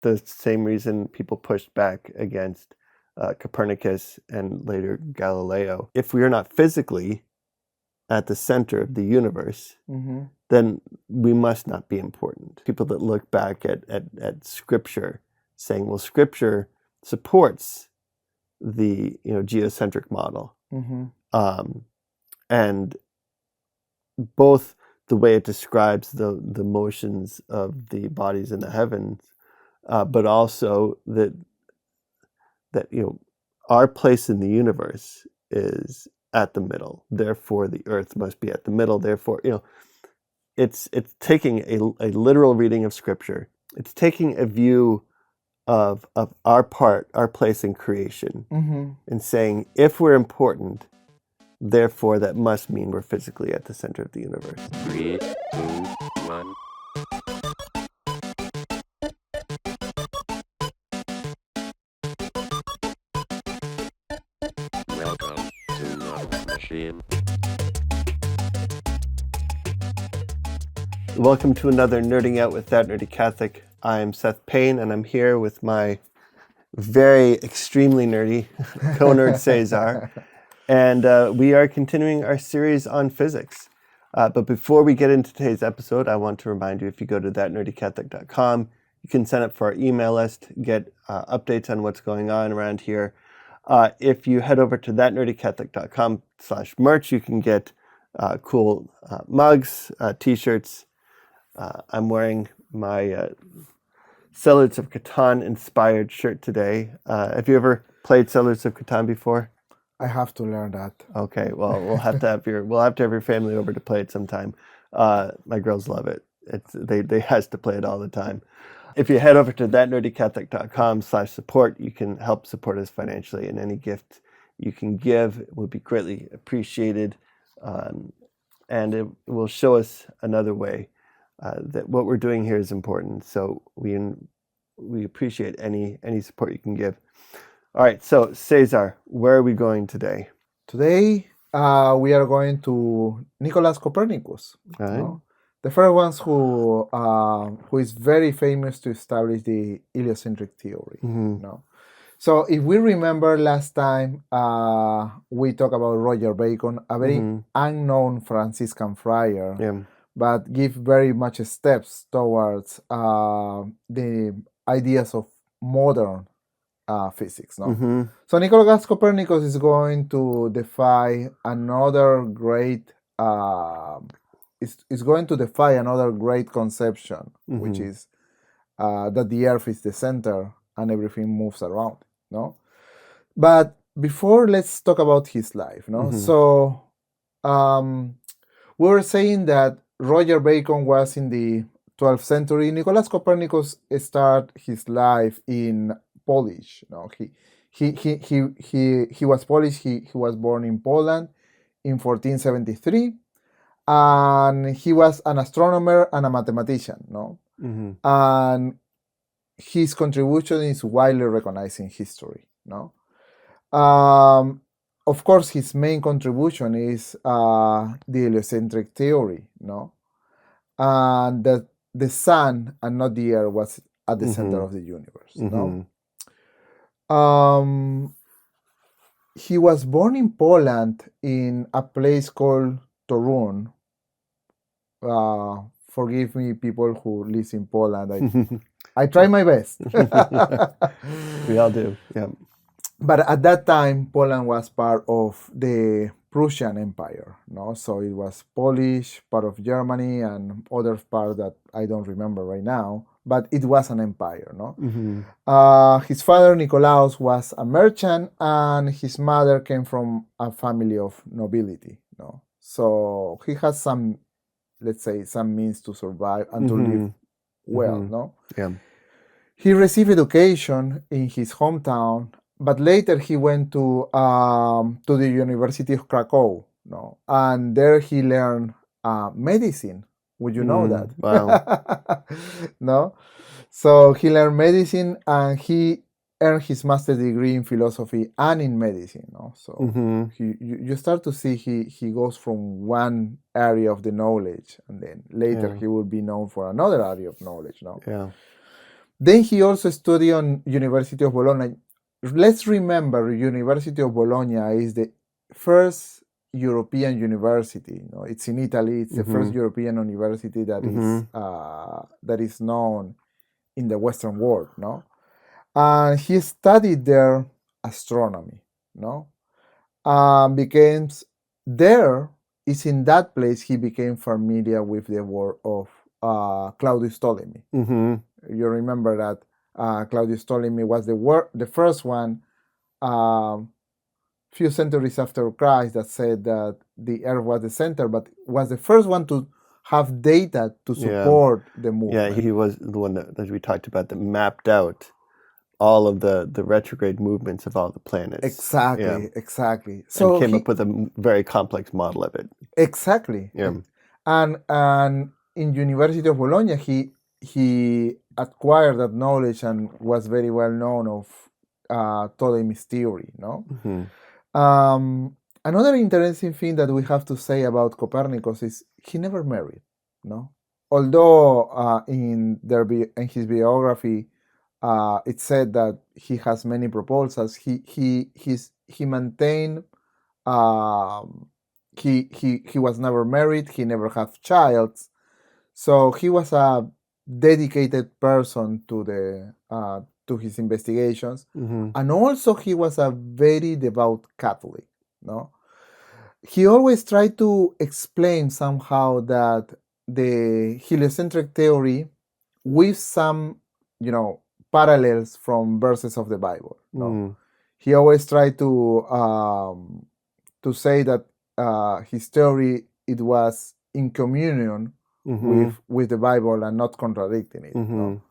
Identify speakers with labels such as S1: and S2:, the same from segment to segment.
S1: the same reason people pushed back against Copernicus and later Galileo. If we are not physically at the center of the universe, then we must not be important. People that look back at Scripture saying, well, Scripture supports the geocentric model. And both the way it describes the motions of the bodies in the heavens, but also that our place in the universe is at the middle. Therefore, the Earth must be at the middle. Therefore, it's taking a literal reading of Scripture. It's taking a view of our place in creation, and saying, if we're important, therefore that must mean we're physically at the center of the universe.
S2: 3, 2, 1. Welcome to Love Machine.
S1: Welcome to another Nerding Out with That Nerdy Catholic. I'm Seth Payne, and I'm here with my very extremely nerdy co-nerd Cesar. And we are continuing our series on physics. But before we get into today's episode, I want to remind you, if you go to thatnerdycatholic.com, you can sign up for our email list, get updates on what's going on around here. If you head over to thatnerdycatholic.com/merch, you can get cool mugs, t-shirts. I'm wearing my Settlers of Catan inspired shirt today. Have you ever played Settlers of Catan before?
S3: I have to learn that.
S1: Okay, well, we'll have to have your family over to play it sometime. My girls love it. They has to play it all the time. If you head over to thatnerdycatholic.com/support, you can help support us financially, and any gift you can give would be greatly appreciated, and it will show us another way that what we're doing here is important. So we appreciate any support you can give. All right, so Cesar, where are we going today?
S3: Today, we are going to Nicolaus Copernicus.
S1: All right.
S3: The first ones who is very famous to establish the heliocentric theory. So if we remember last time, we talked about Roger Bacon, a very unknown Franciscan friar, but give very much steps towards the ideas of modern physics. So Nicolaus Copernicus is going to defy another great conception, which is that the Earth is the center and everything moves around. But before, let's talk about his life. So we were saying that Roger Bacon was in the 12th century. Nicolaus Copernicus started his life in Polish. He was Polish. He was born in Poland in 1473, and he was an astronomer and a mathematician. And his contribution is widely recognized in history. Of course, his main contribution is the heliocentric theory. And that the sun and not the earth was at the center of the universe. He was born in Poland in a place called Torun. Forgive me, people who live in Poland. I try my best.
S1: We all do. Yeah.
S3: But at that time, Poland was part of the Prussian Empire. So it was Polish, part of Germany, and other part that I don't remember right now. But it was an empire. His father, Nicolaus, was a merchant, and his mother came from a family of nobility. So he has some, let's say, some means to survive and to live well.
S1: Yeah.
S3: He received education in his hometown, but later he went to the University of Krakow. And there he learned medicine. Would you know that?
S1: Wow.
S3: So he learned medicine, and he earned his master's degree in philosophy and in medicine. So you start to see he goes from one area of the knowledge, and then later he will be known for another area of knowledge.
S1: Yeah.
S3: Then he also studied on University of Bologna. Let's remember, University of Bologna is the first European university. It's in Italy. It's the first European university that is known in the Western world. No, and he studied there astronomy. No, becomes there is in that place he became familiar with the work of Claudius Ptolemy. You remember that Claudius Ptolemy was the first one, few centuries after Christ, that said that the Earth was the center, but was the first one to have data to support the movement.
S1: Yeah, he was the one that we talked about that mapped out all of the retrograde movements of all the planets.
S3: Exactly. So
S1: and came up with a very complex model of it.
S3: Exactly.
S1: Yeah.
S3: And in University of Bologna, he acquired that knowledge and was very well known of Ptolemy's theory. No. Another interesting thing that we have to say about Copernicus is he never married. No. Although in his biography, it said that he has many proposals. He maintained. He was never married. He never had child. So he was a dedicated person to his investigations, and also he was a very devout Catholic. No, he always tried to explain somehow that the heliocentric theory with some, parallels from verses of the Bible. No, he always tried to say that his theory it was in communion with the Bible and not contradicting it. No?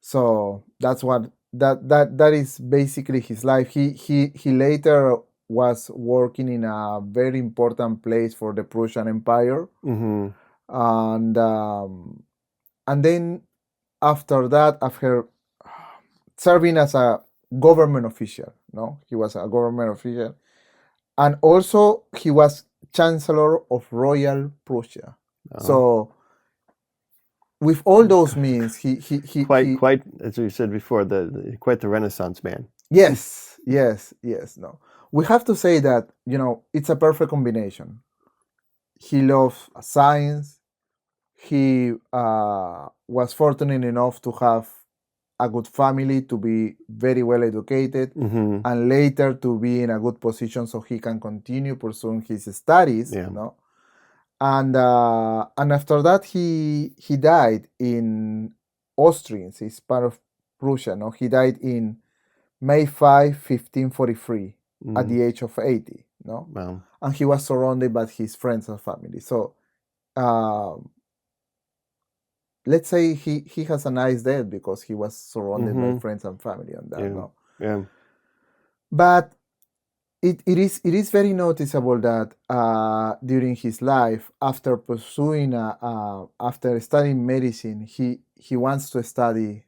S3: So that's what that is basically his life. He later was working in a very important place for the Prussian Empire, and then after that, after serving as a government official, he was a government official, and also he was Chancellor of Royal Prussia. So with all those means, he
S1: quite as we said before, quite the Renaissance man.
S3: Yes. No, we have to say that it's a perfect combination. He loves science. He was fortunate enough to have a good family, to be very well educated, and later to be in a good position so he can continue pursuing his studies. And after that he died in Austria. It's part of Prussia. No, he died in May 5, 1543, at the age of 80. No,
S1: wow.
S3: And he was surrounded by his friends and family. So let's say he has a nice death because he was surrounded by friends and family on that. No? But it is very noticeable that during his life, after after studying medicine, he wants to study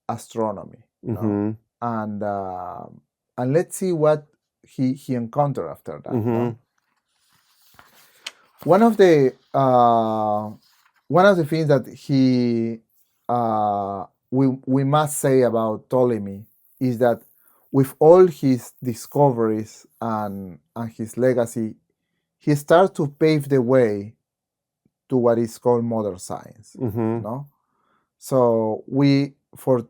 S3: astronomy. No? And let's see what he encountered after that. No? One of the things that we must say about Ptolemy is that with all his discoveries and his legacy, he starts to pave the way to what is called modern science. No, so we for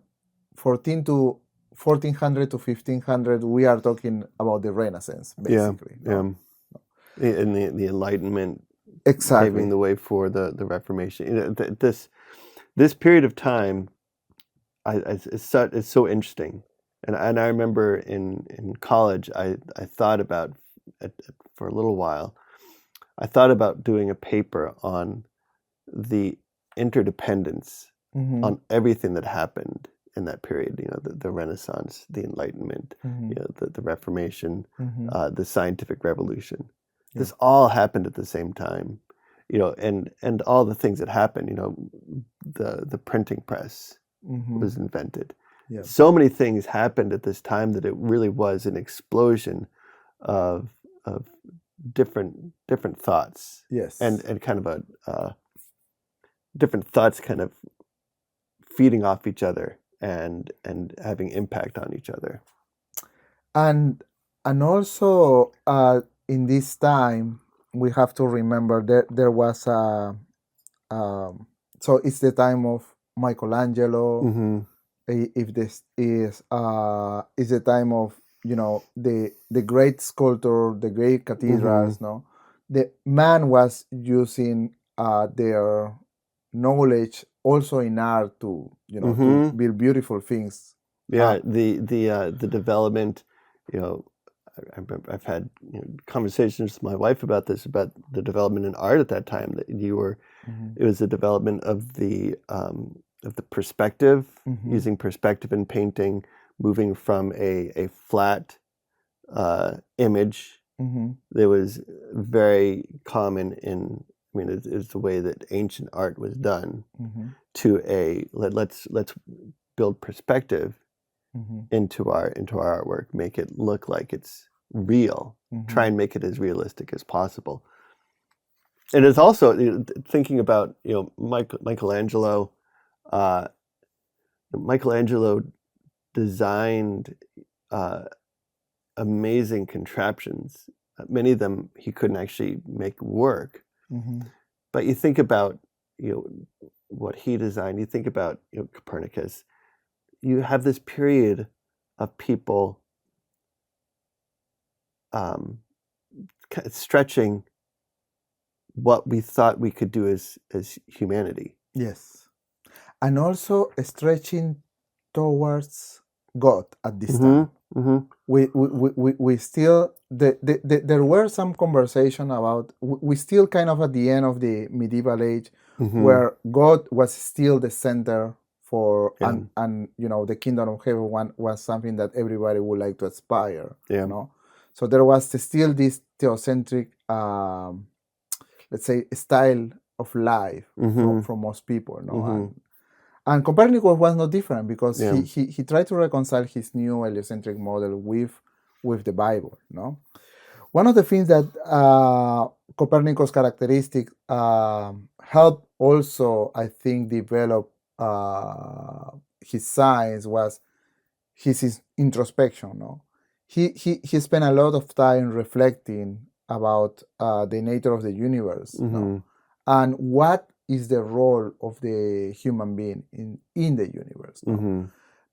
S3: 1400 to 1500, we are talking about the Renaissance, basically.
S1: And the Enlightenment,
S3: exactly,
S1: paving the way for the Reformation. This period of time, it's so interesting. And I remember in college, I thought about for a little while. I thought about doing a paper on the interdependence on everything that happened in that period. The Renaissance, the Enlightenment, the Reformation, the Scientific Revolution. Yeah. This all happened at the same time. And all the things that happened. The printing press was invented. Yeah. So many things happened at this time that it really was an explosion of different thoughts.
S3: Yes.
S1: And kind of different thoughts kind of feeding off each other and having impact on each other.
S3: And also in this time we have to remember that there was a so it's the time of Michelangelo.
S1: Mm-hmm.
S3: If this is the time of the great sculptor, the great cathedrals. No, the man was using their knowledge also in art to to build beautiful things.
S1: Yeah, the development, I've had conversations with my wife about this, about the development in art at that time. That it was the development of the perspective, using perspective in painting, moving from a flat image that was very common in. I mean, it's the way that ancient art was done, to let's build perspective into our artwork, make it look like it's real, try and make it as realistic as possible. And it's also thinking about Michelangelo. Michelangelo designed amazing contraptions. Many of them he couldn't actually make work. But you think about what he designed. You think about Copernicus. You have this period of people stretching what we thought we could do as humanity.
S3: Yes, and also stretching towards God at this time. We still there were some conversation about we still kind of at the end of the medieval age where God was still the center for and the kingdom of heaven was something that everybody would like to aspire. So there was still this geocentric let's say style of life from most people. And Copernicus was no different, because he tried to reconcile his new heliocentric model with the Bible. One of the things that Copernicus' characteristic helped also, I think, develop his science was his introspection. He spent a lot of time reflecting about the nature of the universe, and what is the role of the human being in the universe.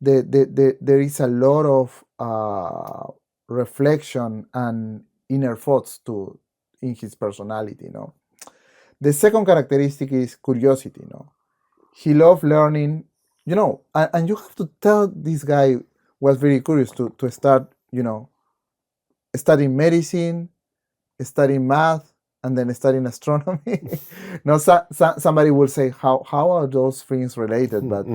S3: There is a lot of reflection and inner thoughts in his personality. The second characteristic is curiosity. He loved learning, and you have to tell this guy was very curious to start, studying medicine, studying math, and then studying astronomy. Now, somebody will say, how are those things related? But,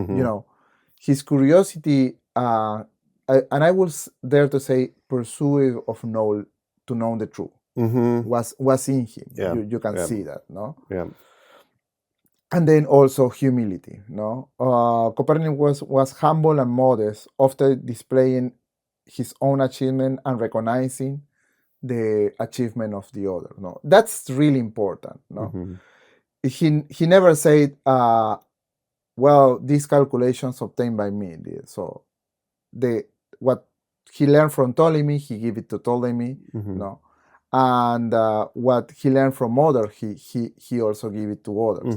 S3: his curiosity, and I was there to say, pursuit of to know the truth, was in him.
S1: Yeah.
S3: You can see that, no?
S1: Yeah.
S3: And then also humility, no? Copernicus was humble and modest, often displaying his own achievement and recognizing the achievement of the other. That's really important. He never said, well, these calculations obtained by me. So what he learned from Ptolemy, he gave it to Ptolemy. And what he learned from others, he also gave it to others.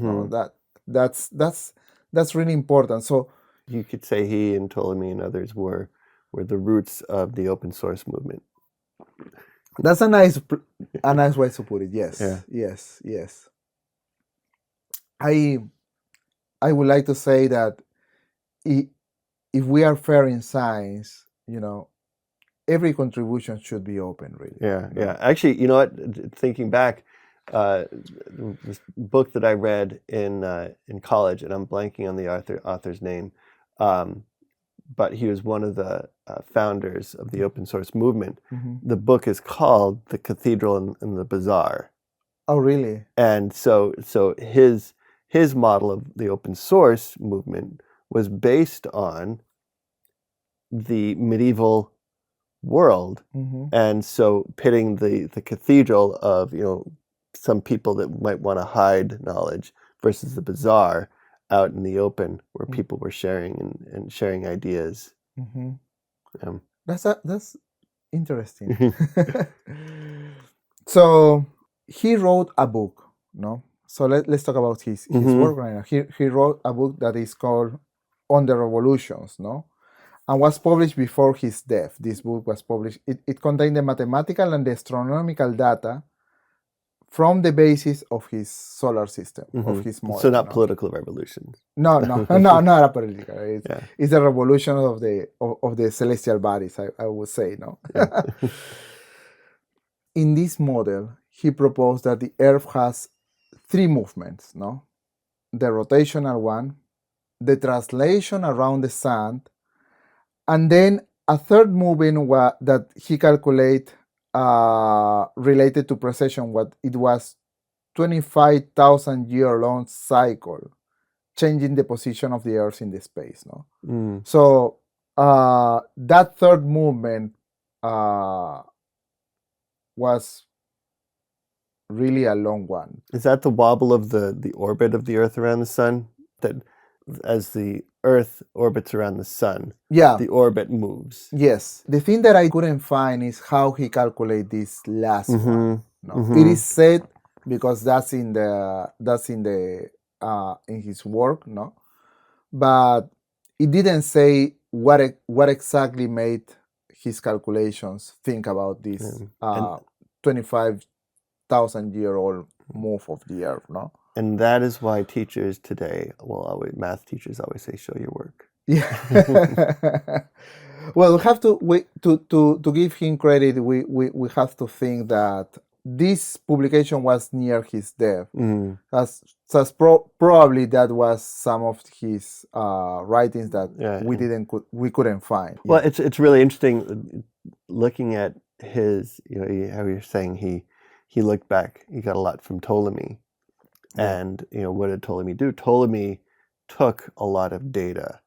S3: That's really important. So
S1: you could say he and Ptolemy and others were the roots of the open source movement.
S3: That's a nice way to put it. Yes.
S1: Yeah.
S3: Yes. I would like to say that if we are fair in science, every contribution should be open, really.
S1: Yeah. Actually, you know what? Thinking back, this book that I read in college, and I'm blanking on the author's name, but he was one of the founders of the open source movement. The book is called "The Cathedral and the Bazaar."
S3: Oh, really?
S1: And so his model of the open source movement was based on the medieval world, and so pitting the cathedral of some people that might want to hide knowledge versus the bazaar out in the open where people were sharing and sharing ideas.
S3: Mhm.
S1: Yeah.
S3: That's interesting. So he wrote a book, no? So let's talk about his work right now. He wrote a book that is called On the Revolutions, no? And was published before his death. This book was published. It contained the mathematical and the astronomical data from the basis of his solar system, of his model.
S1: So not
S3: no?
S1: political revolutions.
S3: No, not a political.
S1: Yeah.
S3: It's a revolution of the celestial bodies, I would say, no?
S1: Yeah.
S3: In this model, he proposed that the Earth has three movements, no? The rotational one, the translation around the sun, and then a third movement that he calculated related to precession. What it was 25,000 year long cycle, changing the position of the Earth in the space. No, so that third movement was really a long one.
S1: Is that the wobble of the orbit of the Earth around the sun? That as the Earth orbits around the sun,
S3: Yeah,
S1: the orbit moves.
S3: Yes. The thing that I couldn't find is how he calculated this last one. No, it is said because that's in his work, no, but it didn't say what exactly made his calculations think about this 25,000-year-old move of the Earth, no.
S1: And that is why teachers today, math teachers always say, "Show your work."
S3: Yeah. Well, we have to to give him credit. We have to think that this publication was near his death. Probably that was some of his writings that we couldn't find.
S1: Well, it's really interesting looking at his. How you're saying he looked back. He got a lot from Ptolemy, and what did Ptolemy do? Ptolemy took a lot of data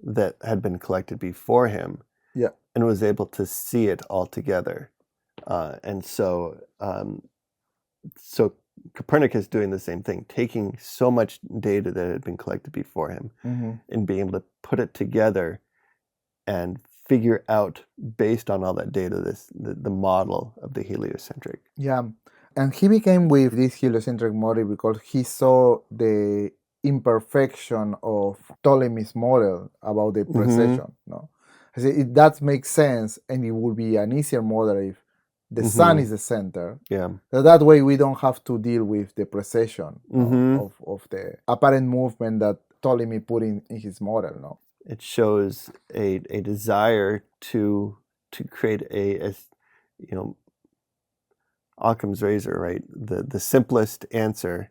S1: that had been collected before him, and was able to see it all together. And so Copernicus doing the same thing, taking so much data that had been collected before him, and being able to put it together and figure out, based on all that data, the model of the heliocentric.
S3: Yeah, and he became with this heliocentric model because he saw the imperfection of Ptolemy's model about the precession. No, I said that makes sense, and it would be an easier model if the sun is the center.
S1: Yeah.
S3: So that way we don't have to deal with the precession of the apparent movement that Ptolemy put in his model. No,
S1: it shows a desire to create a Occam's razor, right? The simplest answer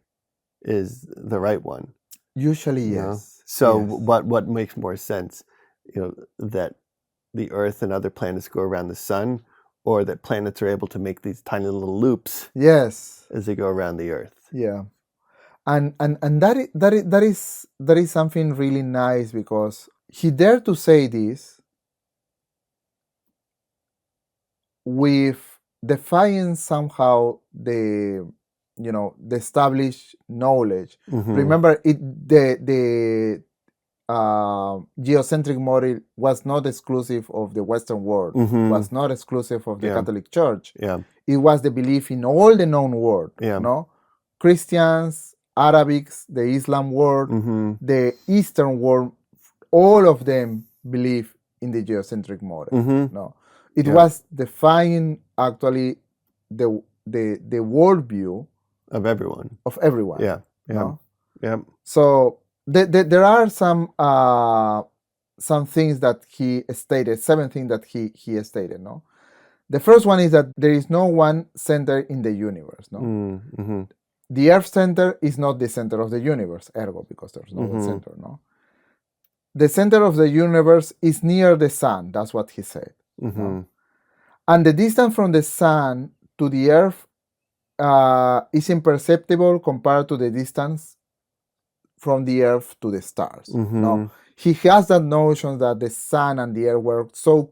S1: is the right one.
S3: Usually, yes.
S1: So what makes more sense? That the Earth and other planets go around the sun, or that planets are able to make these tiny little loops as they go around the Earth.
S3: Yeah. And that is something really nice, because he dared to say this with defying somehow the established knowledge. Remember, the geocentric model was not exclusive of the Western world, was not exclusive of the Catholic Church. It was the belief in all the known world. No, Christians, Arabics, the Islam world, the Eastern world, all of them believe in the geocentric model. No, it was defying actually the worldview
S1: of everyone.
S3: No? So there are some things that he stated, 7 things that he stated. No, the first one is that there is no one center in the universe. No, the Earth center is not the center of the universe, ergo, because there's no center. No, the center of the universe is near the sun. That's what he said. No? And the distance from the sun to the Earth is imperceptible compared to the distance from the Earth to the stars. No? He has that notion that the sun and the Earth were so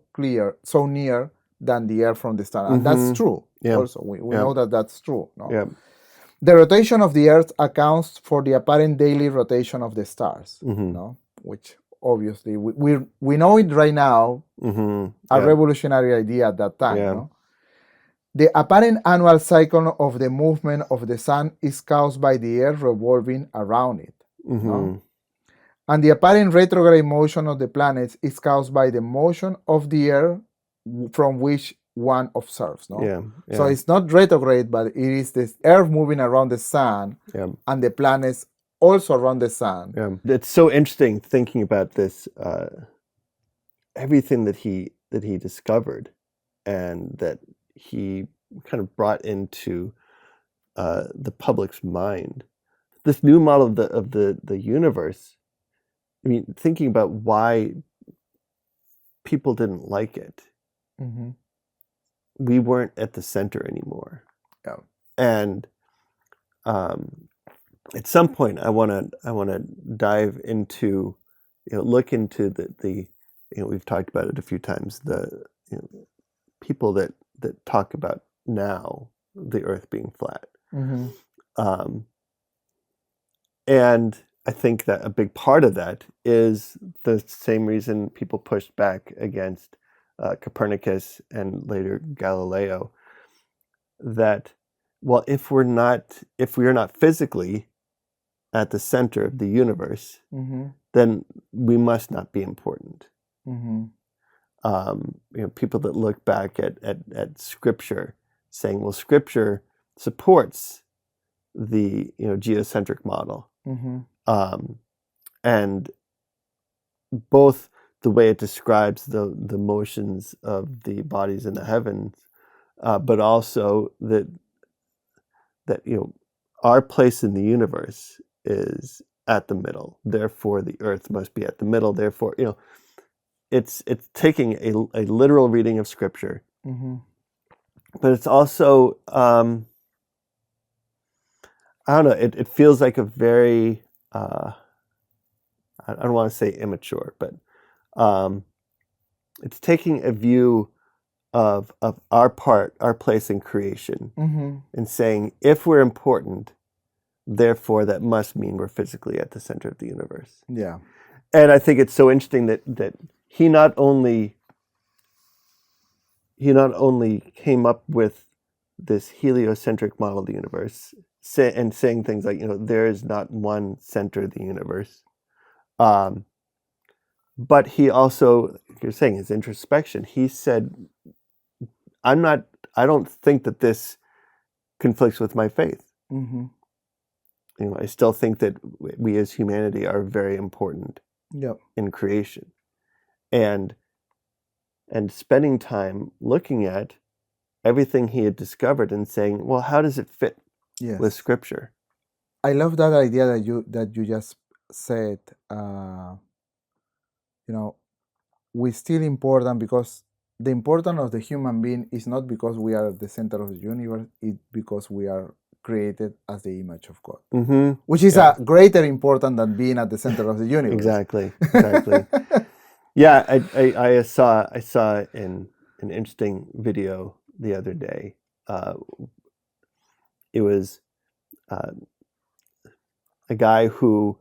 S3: near than the Earth from the star. And that's true. Also, we know that that's true. No? The rotation of the Earth accounts for the apparent daily rotation of the stars,
S1: Mm-hmm.
S3: no? Which obviously we know it right now,
S1: Mm-hmm.
S3: a
S1: Yeah.
S3: revolutionary idea at that time,
S1: Yeah.
S3: no? The apparent annual cycle of the movement of the sun is caused by the Earth revolving around it,
S1: Mm-hmm.
S3: no? And the apparent retrograde motion of the planets is caused by the motion of the Earth from which one observes, no?
S1: Yeah.
S3: So
S1: Yeah.
S3: it's not retrograde, but it is the Earth moving around the sun,
S1: Yeah.
S3: and the planets also around the sun.
S1: Yeah. It's so interesting thinking about this. Everything that he discovered, and that he kind of brought into the public's mind. This new model of the universe. I mean, thinking about why people didn't like it.
S3: Mm-hmm.
S1: We weren't at the center anymore.
S3: Yeah.
S1: And at some point, I want to dive into, look into the we've talked about it a few times, the people that talk about now the Earth being flat.
S3: Mm-hmm.
S1: And I think that a big part of that is the same reason people pushed back against Copernicus and later Galileo, that, well, if we are not physically at the center of the universe,
S3: Mm-hmm.
S1: then we must not be important.
S3: Mm-hmm.
S1: People that look back at Scripture, saying, well, Scripture supports the geocentric model.
S3: Mm-hmm.
S1: And both the way it describes the motions of the bodies in the heavens, but also that our place in the universe is at the middle. Therefore, the Earth must be at the middle. Therefore, it's taking a literal reading of Scripture,
S3: Mm-hmm.
S1: but it's also I don't know. It feels like a very I don't want to say immature, but it's taking a view of our place in creation,
S3: Mm-hmm.
S1: and saying, if we're important, therefore that must mean we're physically at the center of the universe.
S3: Yeah.
S1: And I think it's so interesting that he not only came up with this heliocentric model of the universe, and saying things like, there is not one center of the universe. But he also, you're saying, his introspection, he said, I don't think that this conflicts with my faith.
S3: Mm-hmm.
S1: I still think that we as humanity are very important
S3: Yep.
S1: in creation. And spending time looking at everything he had discovered and saying, well, how does it fit
S3: Yes.
S1: with Scripture?
S3: I love that idea that you just said. We're still important because the importance of the human being is not because we are at the center of the universe. It's because we are created as the image of God,
S1: Mm-hmm.
S3: which is
S1: Yeah.
S3: a greater important than being at the center of the universe.
S1: Exactly. Yeah, I saw an interesting video the other day. It was a guy who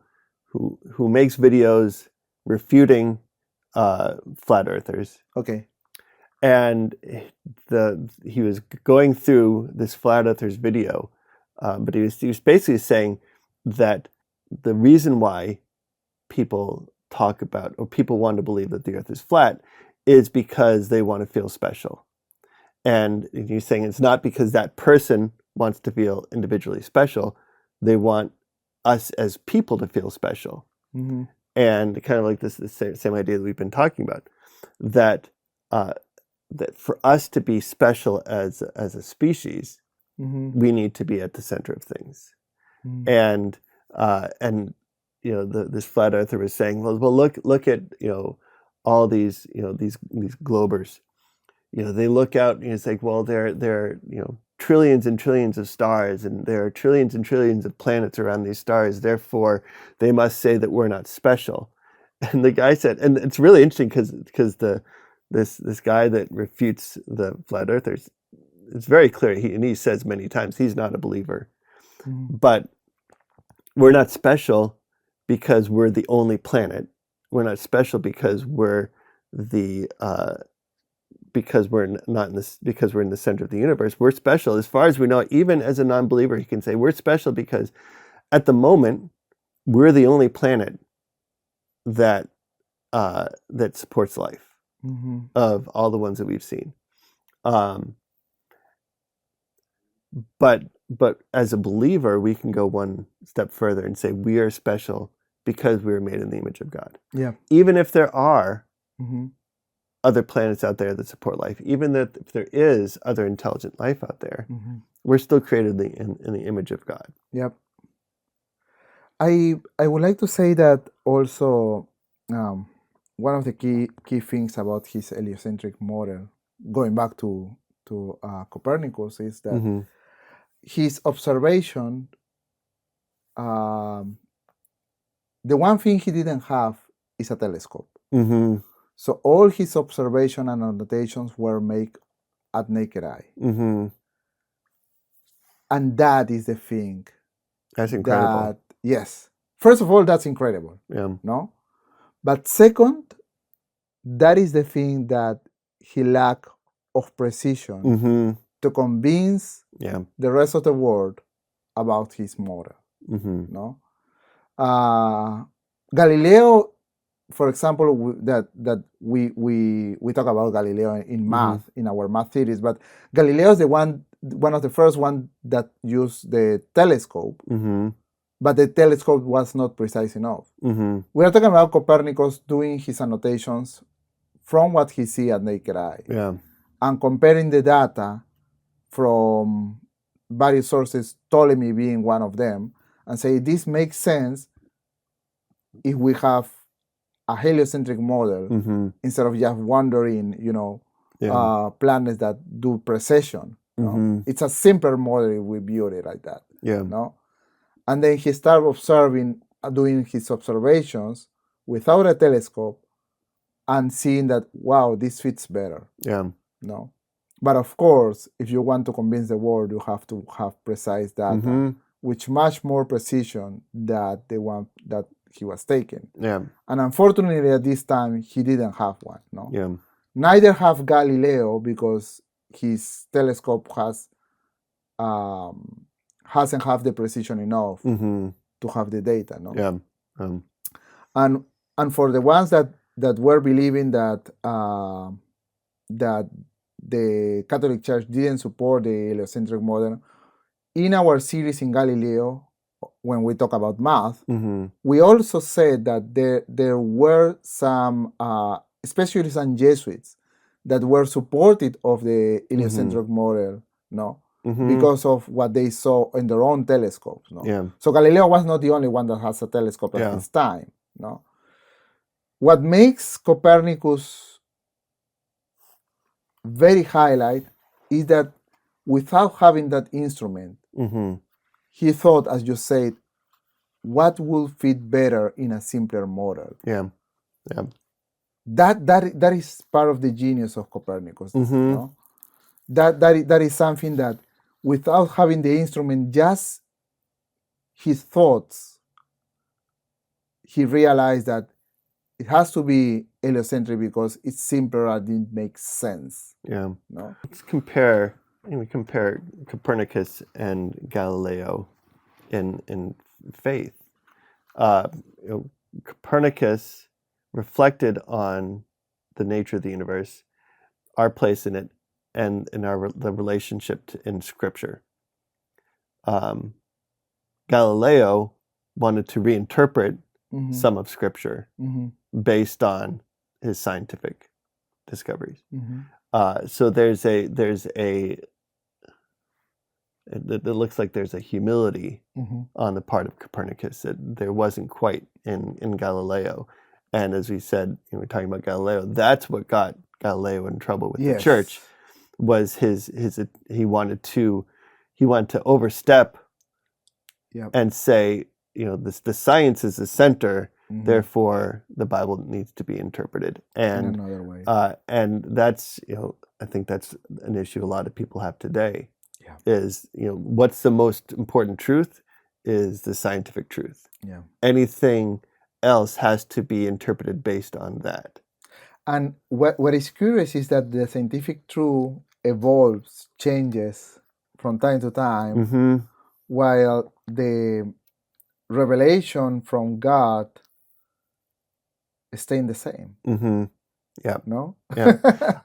S1: makes videos refuting flat earthers,
S3: Okay.
S1: and he was going through this flat earthers video, but he was basically saying that the reason why people talk about, or people want to believe that the Earth is flat, is because they want to feel special. And you're saying it's not because that person wants to feel individually special. They want us as people to feel special.
S3: Mm-hmm.
S1: And kind of like the same idea that we've been talking about, that for us to be special as a species,
S3: Mm-hmm.
S1: we need to be at the center of things.
S3: Mm-hmm.
S1: And this flat earther was saying, well, look at all these these globers. They look out and it's like, well, there are trillions and trillions of stars, and there are trillions and trillions of planets around these stars. Therefore, they must say that we're not special. And the guy said, and it's really interesting because this guy that refutes the flat earthers, it's very clear. He says many times he's not a believer. But we're not special because we're the only planet. We're not special because we're the because we're not in this because we're in the center of the universe. We're special as far as we know. Even as a non-believer, he can say we're special because at the moment we're the only planet that that supports life of all the ones that we've seen. But as a believer, we can go one step further and say we are special because we were made in the image of God.
S3: Yeah.
S1: Even if there are other planets out there that support life, even if there is other intelligent life out there, we're still created in the image of God.
S3: Yep. I would like to say that also one of the key things about his heliocentric model, going back to Copernicus, is that his observation, the one thing he didn't have is a telescope. So all his observation and annotations were made at naked eye. And that is the thing.
S1: That's incredible.
S3: That, yes. First of all, that's incredible.
S1: Yeah.
S3: No? But second, that is the thing that he lacked of precision to convince the rest of the world about his model. No? Galileo, for example, that we talk about Galileo in math, in our math series, but Galileo is one of the first one that used the telescope, but the telescope was not precise enough. We are talking about Copernicus doing his annotations from what he see at naked eye, and comparing the data from various sources, Ptolemy being one of them, and say this makes sense if we have a heliocentric model instead of just wandering, planets that do precession. It's a simpler model if we view it like that. No? And then he started doing his observations without a telescope and seeing that, wow, this fits better. No? But of course, if you want to convince the world, you have to have precise data, which much more precision than the one that he was taking. And unfortunately, at this time, he didn't have one. No. Neither have Galileo, because his telescope hasn't have the precision enough to have the data. No. And for the ones that were believing that that the Catholic Church didn't support the heliocentric model, in our series in Galileo, when we talk about math, we also said that there were some, especially some Jesuits, that were supportive of the heliocentric model, no, because of what they saw in their own telescopes, no. So Galileo was not the only one that has a telescope at this time, no. What makes Copernicus very highlight is that without having that instrument, he thought, as you said, what will fit better in a simpler model. That is part of the genius of Copernicus. No? That is something that without having the instrument, just his thoughts, he realized that it has to be heliocentric because it's simpler and it makes sense. No?
S1: Let's compare Copernicus and Galileo in faith. Copernicus reflected on the nature of the universe, our place in it, and in the relationship in Scripture. Galileo wanted to reinterpret some of Scripture based on his scientific discoveries. So it looks like there's a humility on the part of Copernicus that there wasn't quite in Galileo. And as we said, we're talking about Galileo, that's what got Galileo in trouble with the church, was he wanted to overstep and say, the science is the center, therefore the Bible needs to be interpreted. And
S3: in another way.
S1: And that's, I think that's an issue a lot of people have today. is, what's the most important truth is the scientific truth.
S3: Yeah.
S1: Anything else has to be interpreted based on that.
S3: And what is curious is that the scientific truth evolves, changes from time to time, while the revelation from God is staying the same.
S1: Yeah.
S3: No?
S1: Yeah.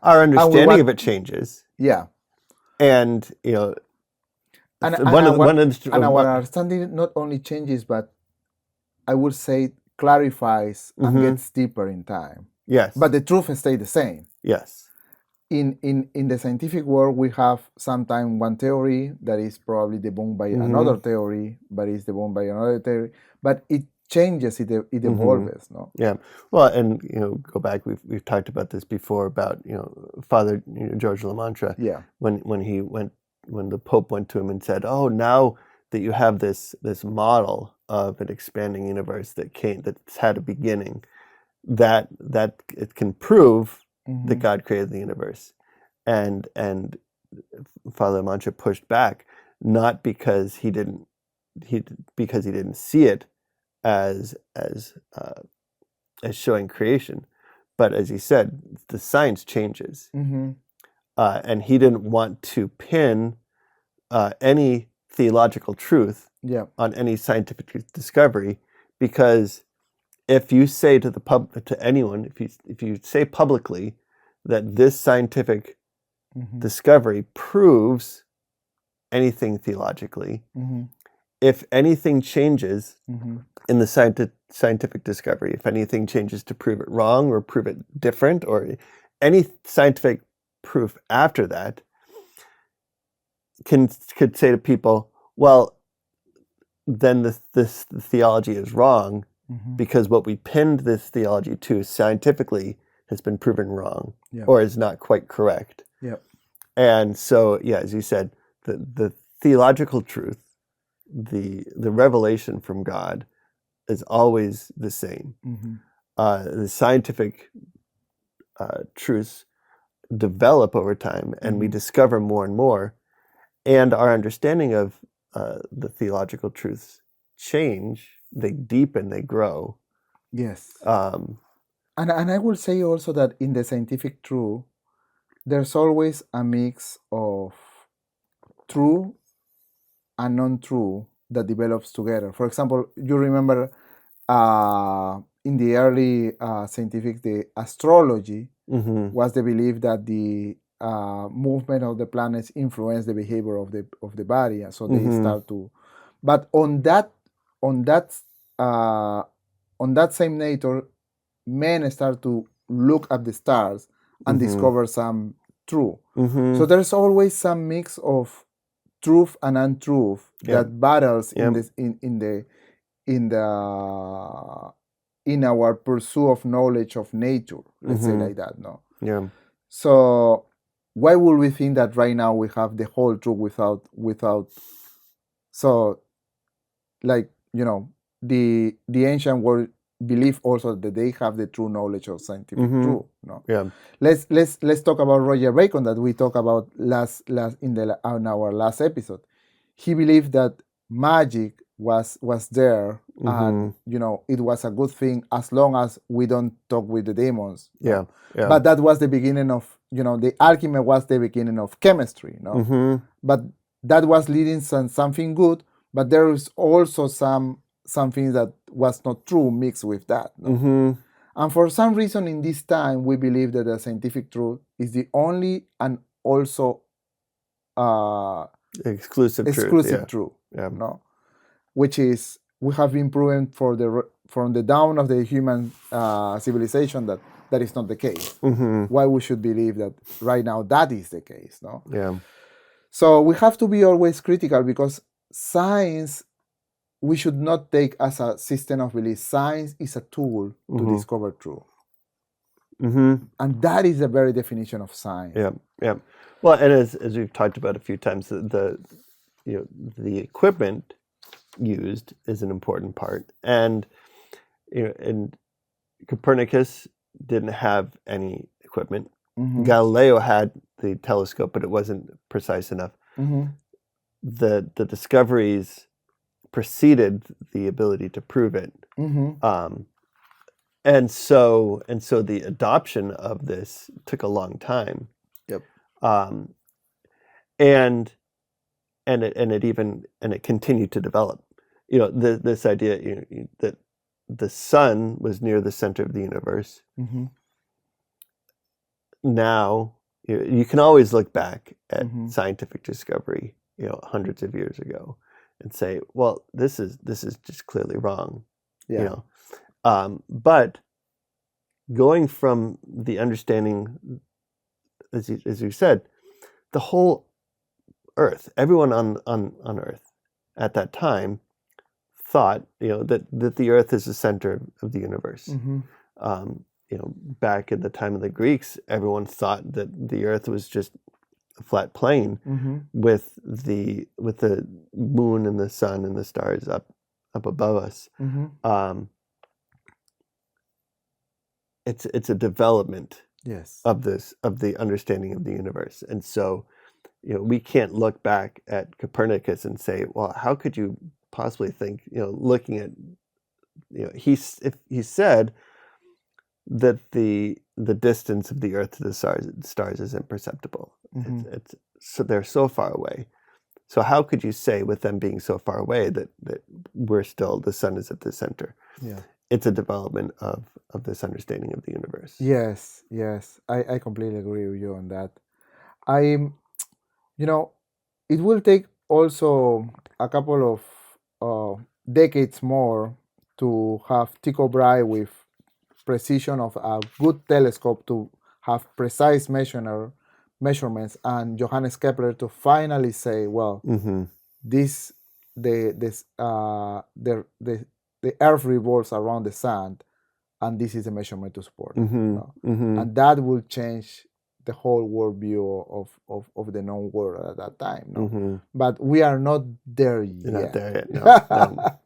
S1: Our understanding of it changes.
S3: Yeah.
S1: And,
S3: our understanding not only changes, but I would say clarifies and gets deeper in time.
S1: Yes.
S3: But the truth stays the same.
S1: Yes.
S3: In the scientific world, we have sometimes one theory that is probably debunked by another theory, but is debunked by another theory. But it changes, it evolves, no?
S1: Yeah. Well, and go back. We've talked about this before about Father George Lamantra.
S3: Yeah.
S1: When the Pope went to him and said, "Oh, now that you have this model of an expanding universe that's had a beginning, that it can prove that God created the universe," and Father Lamantra pushed back, not because he didn't see it as showing creation, but as he said, the science changes, and he didn't want to pin any theological truth on any scientific discovery, because if you say to anyone, if you say publicly that this scientific discovery proves anything theologically, if anything changes in the scientific discovery, if anything changes to prove it wrong or prove it different, or any scientific proof after that, could say to people, well, then this theology is wrong, because what we pinned this theology to scientifically has been proven wrong, or is not quite correct. And so, as you said, the theological truth, the revelation from God, is always the same. The scientific truths develop over time, and we discover more and more, and our understanding of the theological truths change. They deepen, they grow.
S3: Yes. And I will say also that in the scientific truth, there's always a mix of true and non-true that develops together. For example, you remember in the early scientific, the astrology was the belief that the movement of the planets influence the behavior of the body, and so they start to. But on that same nature, men start to look at the stars and discover some truth. So there's always some mix of truth and untruth that battles in our pursuit of knowledge of nature. Let's say like that, no?
S1: Yeah.
S3: So why would we think that right now we have the whole truth without? So, like the ancient world believe also that they have the true knowledge of scientific truth. No.
S1: Yeah.
S3: Let's talk about Roger Bacon that we talked about on our last episode. He believed that magic was there, and it was a good thing as long as we don't talk with the demons.
S1: Yeah. Yeah.
S3: But that was the beginning of the alchemy was the beginning of chemistry. No. But that was leading something good. But there is also something that was not true mixed with that. No? And for some reason in this time, we believe that the scientific truth is the only and also
S1: exclusive
S3: truth.
S1: Yeah.
S3: No? Which is, we have been proven from the dawn of the human civilization that is not the case. Why we should believe that right now that is the case. No?
S1: Yeah.
S3: So we have to be always critical, because science, we should not take as a system of belief. Science is a tool to discover truth. And that is the very definition of science.
S1: Yeah, yeah. Well, and as we've talked about a few times, the equipment used is an important part. And and Copernicus didn't have any equipment. Galileo had the telescope, but it wasn't precise enough. the discoveries preceded the ability to prove it. And so the adoption of this took a long time.
S3: Yep.
S1: And it continued to develop. This idea that the sun was near the center of the universe. Now you can always look back at scientific discovery, hundreds of years ago, and say, well, this is just clearly wrong.
S3: Yeah.
S1: But going from the understanding, as you said, the whole Earth, everyone on Earth at that time thought, that the Earth is the center of the universe. Back in the time of the Greeks, everyone thought that the Earth was just a flat plane with the moon and the sun and the stars up above us. It's a development of the understanding of the universe. And so we can't look back at Copernicus and say, well, how could you possibly think, looking at, he said that the distance of the Earth to the stars is imperceptible. It's so they're so far away. So how could you say, with them being so far away, that we're still, the sun is at the center?
S3: Yeah.
S1: It's a development of this understanding of the universe.
S3: Yes. I completely agree with you on that. It will take also a couple of decades more to have Tycho Brahe with precision of a good telescope to have precise measurements, and Johannes Kepler to finally say, well, the Earth revolves around the sun, and this is a measurement to support it. And that will change the whole worldview of the known world at that time. But we are not there yet.
S1: You're not there yet. No.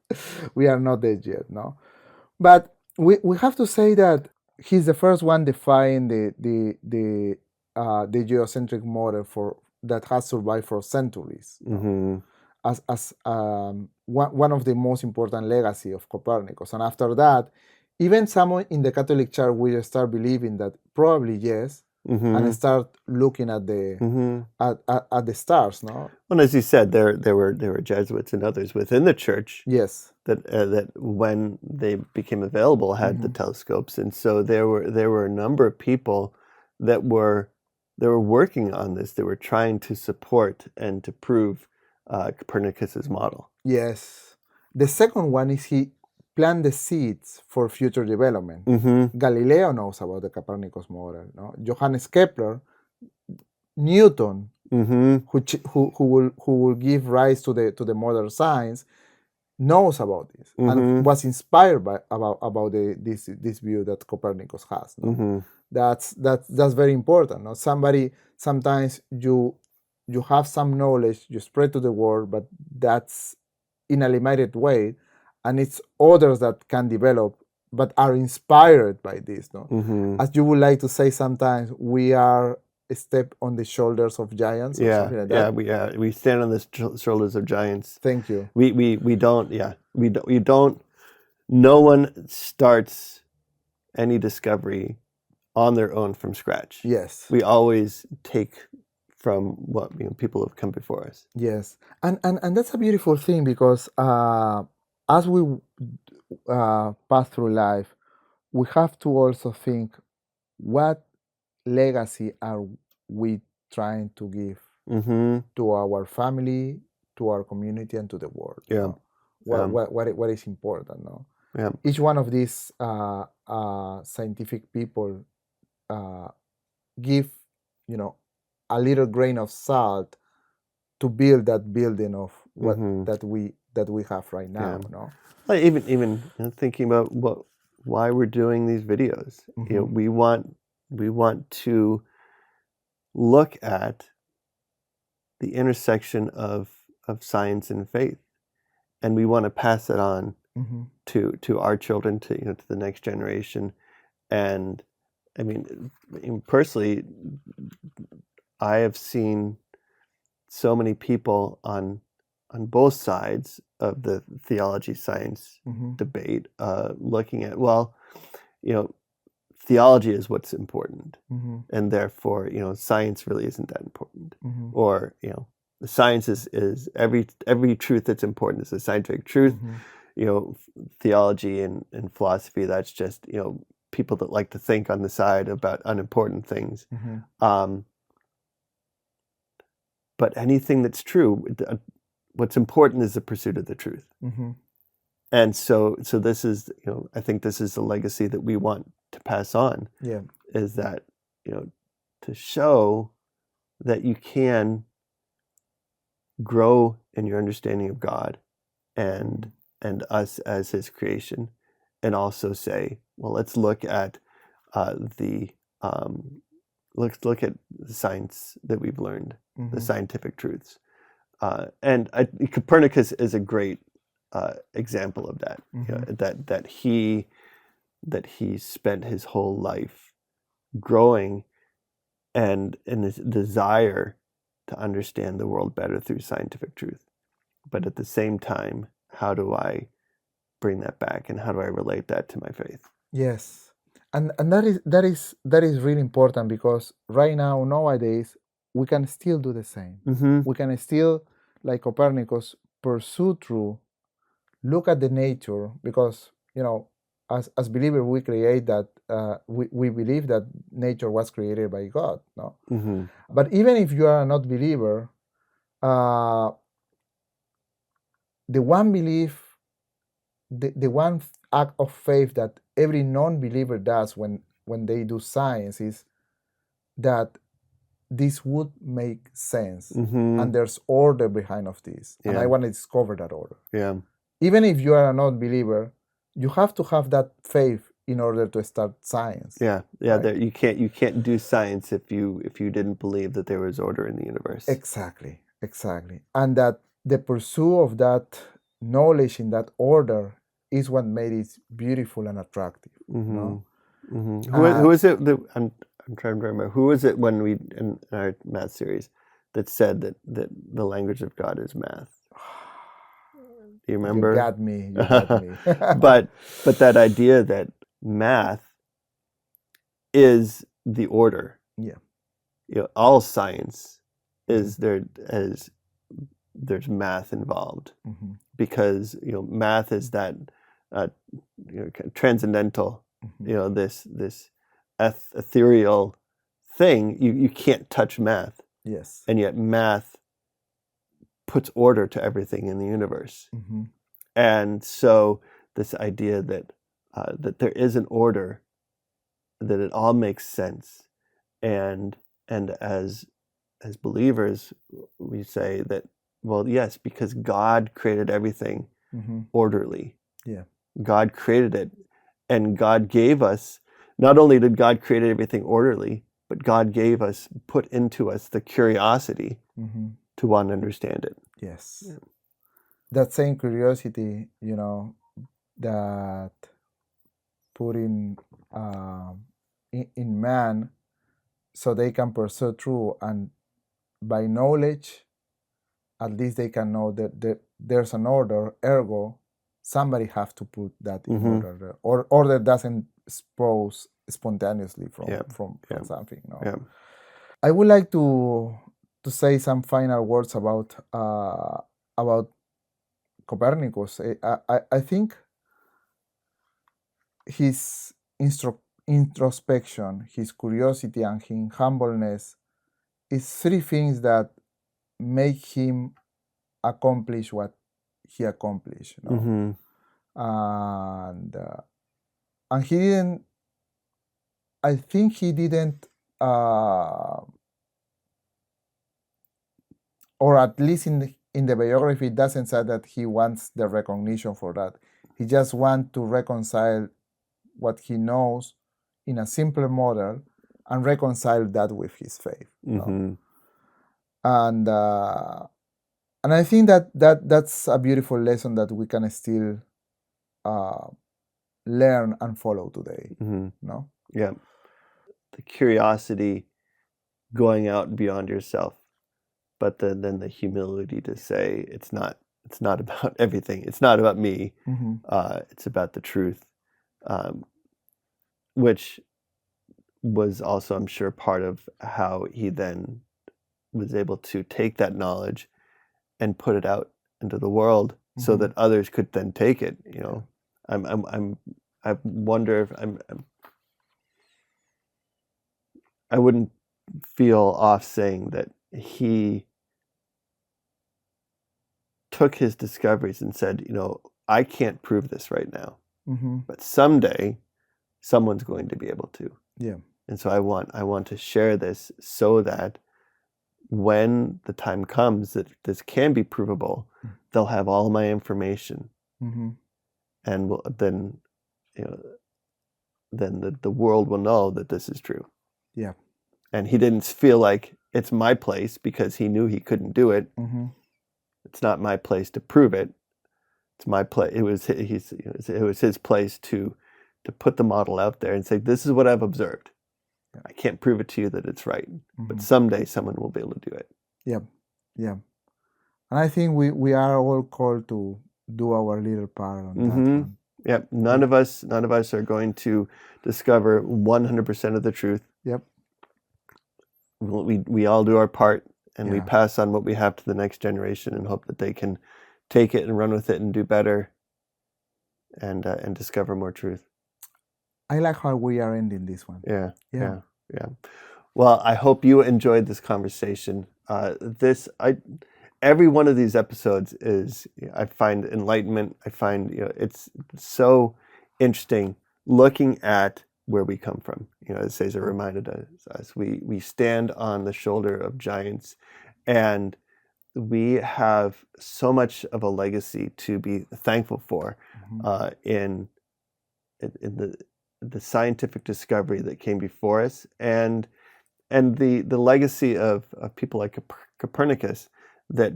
S3: We are not there yet. No. But we have to say that he's the first one defying the geocentric model that has survived for centuries. As one of the most important legacy of Copernicus. And after that, even someone in the Catholic Church will start believing that probably yes, and start looking at the at the stars. No.
S1: Well, as you said, there were Jesuits and others within the church.
S3: Yes.
S1: That when they became available had the telescopes, and so there were a number of people that were working on this. They were trying to support and to prove Copernicus's model.
S3: Yes. The second one is he planted the seeds for future development. Galileo knows about the Copernicus model. No? Johannes Kepler, Newton, who will give rise to the modern science, knows about this and was inspired by about this view that Copernicus has. No? That's very important. No? Sometimes you have some knowledge, you spread to the world, but that's in a limited way, and it's others that can develop but are inspired by this. No? As you would like to say, sometimes we are a step on the shoulders of giants. Or something like that.
S1: We stand on the shoulders of giants.
S3: Thank you.
S1: We don't. No one starts any discovery on their own from scratch.
S3: Yes.
S1: We always take from what people have come before us.
S3: Yes, and that's a beautiful thing, because as we pass through life, we have to also think, what legacy are we trying to give to our family, to our community, and to the world?
S1: Yeah.
S3: What is important? No.
S1: Yeah.
S3: Each one of these scientific people give a little grain of salt to build that building of what that we have right now.
S1: Yeah.
S3: No?
S1: Like even thinking about why we're doing these videos. We want to look at the intersection of science and faith, and we want to pass it on to our children, to the next generation. And I mean, personally, I have seen so many people on both sides of the theology science debate, looking at, well, theology is what's important, and therefore, science really isn't that important, or the science is every truth that's important is a scientific truth. Theology and philosophy, that's just people that like to think on the side about unimportant things. But anything that's true, what's important is the pursuit of the truth. And so this is, I think this is the legacy that we want to pass on.
S3: Yeah.
S1: Is that, to show that you can grow in your understanding of God and us as His creation, and also say, well, let's look at let's look at the science that we've learned, the scientific truths, and Copernicus is a great example of that. That he spent his whole life growing and in his desire to understand the world better through scientific truth. But at the same time, how do I bring that back, and how do I relate that to my faith?
S3: Yes, and that is really important, because right now, nowadays, we can still do the same. We can still, like Copernicus, pursue truth, look at the nature, because as believers we create that we believe that nature was created by God. No, but even if you are not believer, the one belief, the one act of faith that every non-believer does when they do science is that this would make sense, and there's order behind of this, and I want to discover that order. Even if you are a non-believer, you have to have that faith in order to start science.
S1: Right? You can't do science if you didn't believe that there was order in the universe.
S3: Exactly, and that the pursuit of that knowledge in that order is what made it beautiful and attractive.
S1: Who is it that I'm trying to remember, who was it when we in our math series that said that the language of God is math? Do you remember?
S3: You got me.
S1: But that idea that math is the order. All science is there, as there's math involved, because math is that transcendental, this ethereal thing. You can't touch math.
S3: Yes.
S1: And yet math puts order to everything in the universe. And so this idea that there is an order, that it all makes sense, and as believers we say that, well, yes, because God created everything orderly. God created it, and God gave us, not only did God create everything orderly, but God put into us the curiosity to want to understand it.
S3: Yes. That same curiosity, that put in man, so they can pursue truth, and by knowledge, at least they can know that there's an order. Ergo, somebody have to put that in order there. Or order doesn't expose spontaneously from something. No? I would like to say some final words about Copernicus. I think his introspection, his curiosity, and his humbleness is three things that make him accomplish what he accomplished. And he didn't. I think he didn't. Or at least in the biography, it doesn't say that he wants the recognition for that. He just wants to reconcile what he knows in a simpler model and reconcile that with his faith. And I think that's a beautiful lesson that we can still learn and follow today. No?
S1: Yeah. The curiosity, going out beyond yourself, but then the humility to say it's not about everything. It's not about me. It's about the truth, which was also, I'm sure, part of how he then was able to take that knowledge and put it out into the world so that others could then take it. You know, I wonder if I wouldn't feel off saying that he took his discoveries and said, you know, I can't prove this right now, but someday someone's going to be able to.
S3: Yeah.
S1: And so I want to share this so that when the time comes that this can be provable, they'll have all my information, and then, you know, then the world will know that this is true.
S3: Yeah.
S1: And he didn't feel like it's my place because he knew he couldn't do it. It's not my place to prove it. It's my place. It was his place to put the model out there and say, this is what I've observed. I can't prove it to you that it's right, but someday someone will be able to do it.
S3: Yeah, yeah. And I think we are all called to do our little part on that one.
S1: Yep. None of us are going to discover 100% of the truth.
S3: Yep.
S1: We all do our part, and we pass on what we have to the next generation and hope that they can take it and run with it and do better and discover more truth. I
S3: like how we are ending this one.
S1: Yeah. Well, I hope you enjoyed this conversation. Every one of these episodes I find enlightenment. I find, you know, it's so interesting looking at where we come from. You know, as Cesar reminded us, we stand on the shoulder of giants, and we have so much of a legacy to be thankful for in the scientific discovery that came before us, and the legacy of people like Copernicus that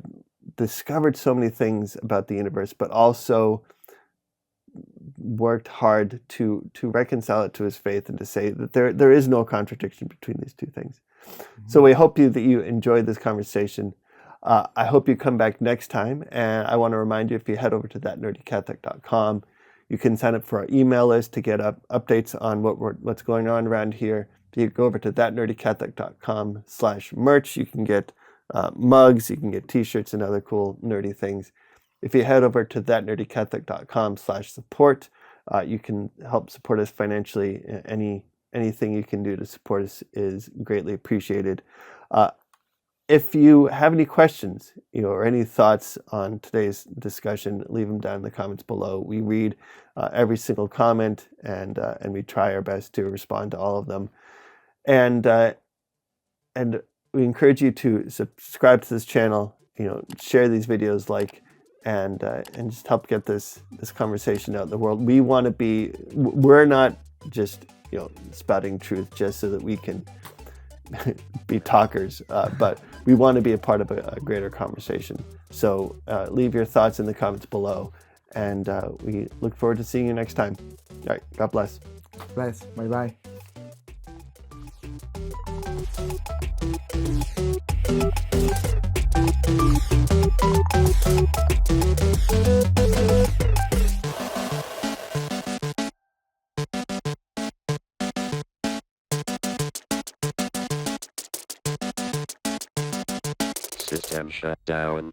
S1: discovered so many things about the universe, but also worked hard to reconcile it to his faith and to say that there is no contradiction between these two things. So we hope that you enjoyed this conversation. I hope you come back next time, and I want to remind you, if you head over to thatnerdycatholic.com, you can sign up for our email list to get updates on what's going on around here. If you go over to thatnerdycatholic.com/merch, you can get mugs, you can get t-shirts and other cool nerdy things. If you head over to thatnerdycatholic.com/support, you can help support us financially. Anything you can do to support us is greatly appreciated. If you have any questions, you know, or any thoughts on today's discussion, leave them down in the comments below. We read every single comment, and we try our best to respond to all of them. And we encourage you to subscribe to this channel. You know, share these videos, and just help get this conversation out in the world. We're not just, you know, spouting truth just so that we can be talkers, but we want to be a part of a greater conversation. So leave your thoughts in the comments below, and we look forward to seeing you next time. All right, God bless.
S3: Bless. Bye-bye.
S2: System shut down.